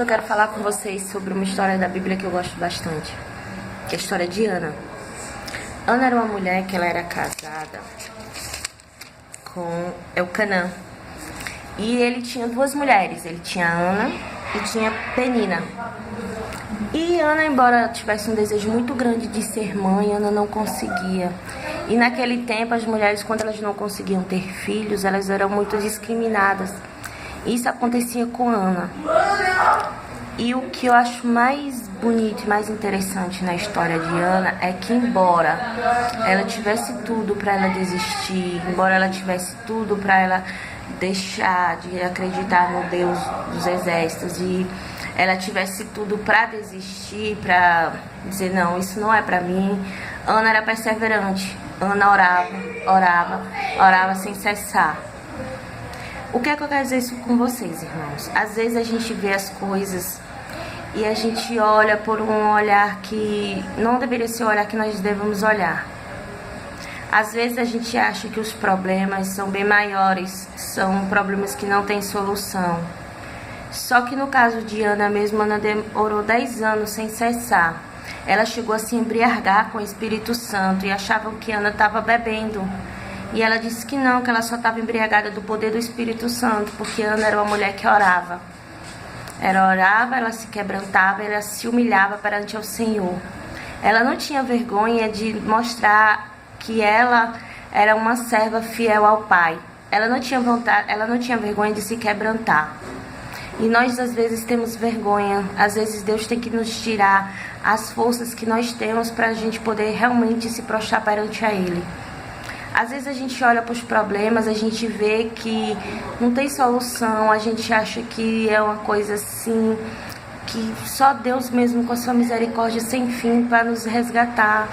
eu quero falar com vocês sobre uma história da Bíblia que eu gosto bastante, que é a história de Ana. Ana era uma mulher que ela era casada com Elcanã. E ele tinha duas mulheres, ele tinha Ana e tinha Penina. E Ana, embora tivesse um desejo muito grande de ser mãe, Ana não conseguia. E naquele tempo as mulheres, quando elas não conseguiam ter filhos, elas eram muito discriminadas. Isso acontecia com Ana. E o que eu acho mais bonito e mais interessante na história de Ana é que, embora ela tivesse tudo para ela desistir, embora ela tivesse tudo para ela deixar de acreditar no Deus dos exércitos, e ela tivesse tudo para desistir, para dizer, não, isso não é para mim, Ana era perseverante. Ana orava sem cessar. O que é que eu quero dizer isso com vocês, irmãos? Às vezes a gente vê as coisas e a gente olha por um olhar que não deveria ser o olhar que nós devemos olhar. Às vezes a gente acha que os problemas são bem maiores, são problemas que não têm solução. Só que no caso de Ana mesmo, Ana orou 10 anos sem cessar. Ela chegou a se embriagar com o Espírito Santo e achavam que Ana estava bebendo. E ela disse que não, que ela só estava embriagada do poder do Espírito Santo, porque Ana era uma mulher que orava. Ela orava, ela se quebrantava, ela se humilhava perante o Senhor. Ela não tinha vergonha de mostrar que ela era uma serva fiel ao Pai. Ela não tinha vergonha de se quebrantar. E nós às vezes temos vergonha, às vezes Deus tem que nos tirar as forças que nós temos para a gente poder realmente se prostrar perante a Ele. Às vezes a gente olha para os problemas, a gente vê que não tem solução, a gente acha que é uma coisa assim, que só Deus mesmo com a sua misericórdia sem fim para nos resgatar,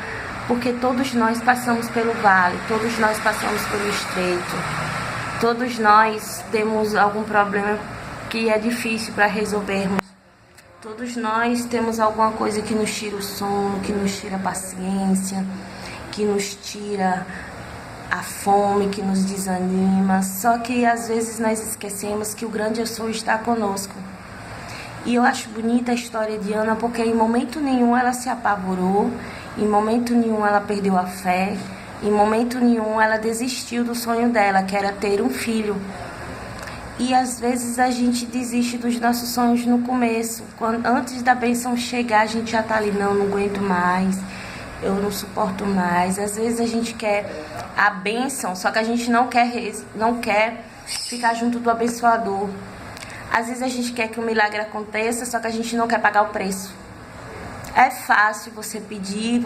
porque todos nós passamos pelo vale, todos nós passamos pelo estreito, todos nós temos algum problema que é difícil para resolvermos. Todos nós temos alguma coisa que nos tira o sono, que nos tira a paciência, que nos tira a fome, que nos desanima. Só que às vezes nós esquecemos que o grande eu sou está conosco. E eu acho bonita a história de Ana, porque em momento nenhum ela se apavorou, em momento nenhum ela perdeu a fé, em momento nenhum ela desistiu do sonho dela, que era ter um filho. E às vezes a gente desiste dos nossos sonhos no começo. Antes da bênção chegar, a gente já tá ali, não aguento mais, eu não suporto mais. Às vezes a gente quer a bênção, só que a gente não quer ficar junto do abençoador. Às vezes a gente quer que o milagre aconteça, só que a gente não quer pagar o preço. É fácil você pedir.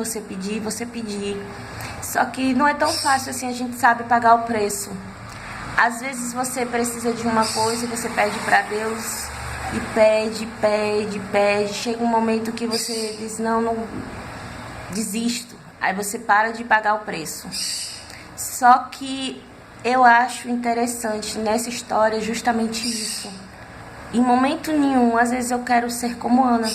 Só que não é tão fácil assim, a gente sabe pagar o preço. Às vezes você precisa de uma coisa e você pede para Deus e pede. Chega um momento que você diz, não desisto. Aí você para de pagar o preço. Só que eu acho interessante nessa história justamente isso. Em momento nenhum, às vezes eu quero ser como Ana.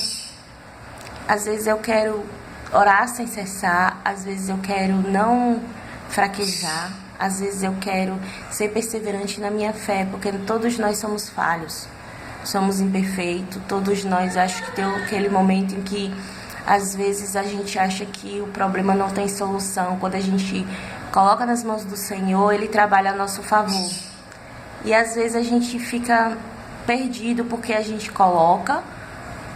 Às vezes eu quero orar sem cessar. Às vezes eu quero não fraquejar. Às vezes eu quero ser perseverante na minha fé, porque todos nós somos falhos, somos imperfeitos, todos nós acho que tem aquele momento em que às vezes a gente acha que o problema não tem solução. Quando a gente coloca nas mãos do Senhor, Ele trabalha a nosso favor. E às vezes a gente fica perdido porque a gente coloca,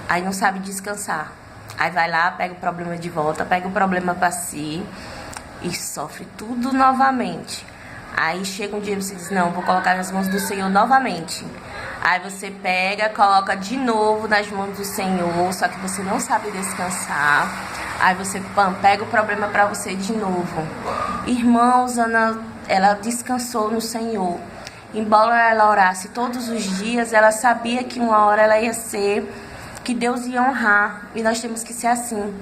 aí não sabe descansar. Aí vai lá, pega o problema de volta, pega o problema para si e sofre tudo novamente. Aí chega um dia e você diz, não, vou colocar nas mãos do Senhor novamente. Aí você pega, coloca de novo nas mãos do Senhor, só que você não sabe descansar. Aí você pega o problema para você de novo. Irmãos, Ana, ela descansou no Senhor. Embora ela orasse todos os dias, ela sabia que uma hora ela ia ser, que Deus ia honrar. E nós temos que ser assim.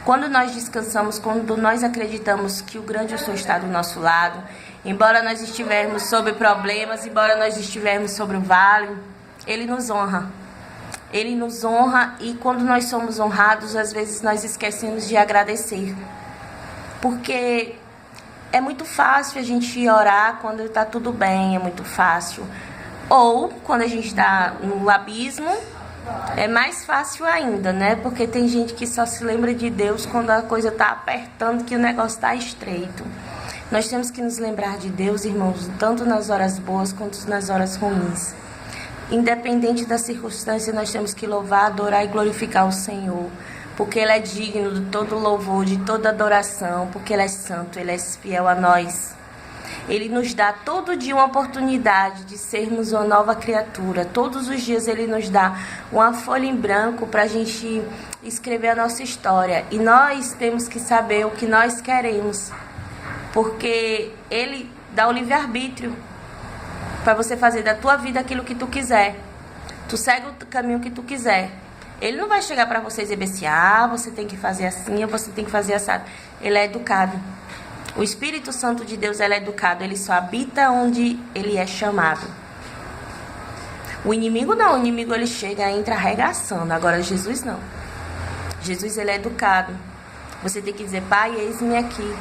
Quando nós descansamos, quando nós acreditamos que o grande eu sou está do nosso lado, embora nós estivermos sobre problemas, embora nós estivermos sobre o vale, Ele nos honra. Ele nos honra, e quando nós somos honrados, às vezes nós esquecemos de agradecer. Porque é muito fácil a gente orar quando está tudo bem, é muito fácil. Ou quando a gente está no abismo, é mais fácil ainda, né? Porque tem gente que só se lembra de Deus quando a coisa tá apertando, que o negócio tá estreito. Nós temos que nos lembrar de Deus, irmãos, tanto nas horas boas quanto nas horas ruins. Independente da circunstância, nós temos que louvar, adorar e glorificar o Senhor. Porque Ele é digno de todo louvor, de toda adoração, porque Ele é santo, Ele é fiel a nós. Ele nos dá todo dia uma oportunidade de sermos uma nova criatura. Todos os dias Ele nos dá uma folha em branco para a gente escrever a nossa história. E nós temos que saber o que nós queremos. Porque Ele dá o livre-arbítrio para você fazer da tua vida aquilo que tu quiser. Tu segue o caminho que tu quiser. Ele não vai chegar para você e dizer assim, você tem que fazer assim, ou você tem que fazer assado. Ele é educado. O Espírito Santo de Deus, ele é educado, ele só habita onde ele é chamado. O inimigo não, o inimigo ele chega e entra arregaçando, agora Jesus não. Jesus ele é educado. Você tem que dizer, Pai, eis-me aqui.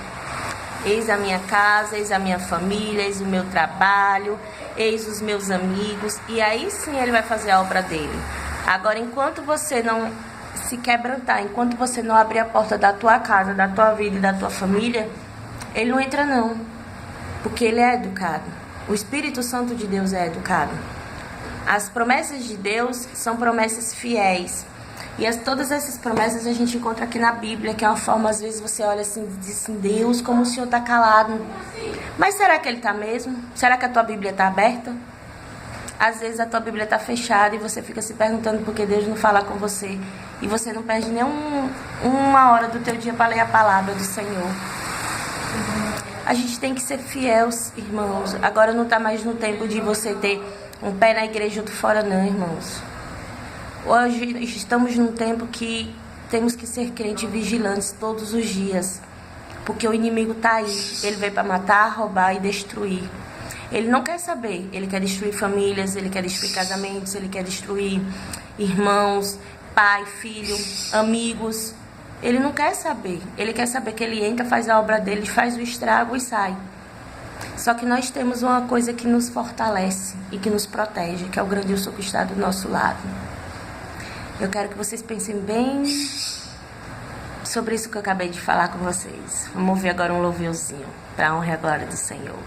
Eis a minha casa, eis a minha família, eis o meu trabalho, eis os meus amigos. E aí sim ele vai fazer a obra dele. Agora, enquanto você não se quebrantar, enquanto você não abrir a porta da tua casa, da tua vida e da tua família, ele não entra não, porque ele é educado. O Espírito Santo de Deus é educado. As promessas de Deus são promessas fiéis. E todas essas promessas a gente encontra aqui na Bíblia, que é uma forma, às vezes você olha assim e diz assim, Deus, como o Senhor está calado. Mas será que Ele está mesmo? Será que a tua Bíblia está aberta? Às vezes a tua Bíblia está fechada e você fica se perguntando por que Deus não fala com você. E você não perde nem uma hora do teu dia para ler a palavra do Senhor. A gente tem que ser fiel, irmãos. Agora não está mais no tempo de você ter um pé na igreja e outro fora não, irmãos. Hoje estamos num tempo que temos que ser crentes vigilantes todos os dias. Porque o inimigo está aí. Ele veio para matar, roubar e destruir. Ele não quer saber. Ele quer destruir famílias, ele quer destruir casamentos, ele quer destruir irmãos, pai, filho, amigos. Ele não quer saber. Ele quer saber que ele entra, faz a obra dele, faz o estrago e sai. Só que nós temos uma coisa que nos fortalece e que nos protege, que é o grandioso que está do nosso lado. Eu quero que vocês pensem bem sobre isso que eu acabei de falar com vocês. Vamos ouvir agora um louvorzinho para a honra e a glória do Senhor.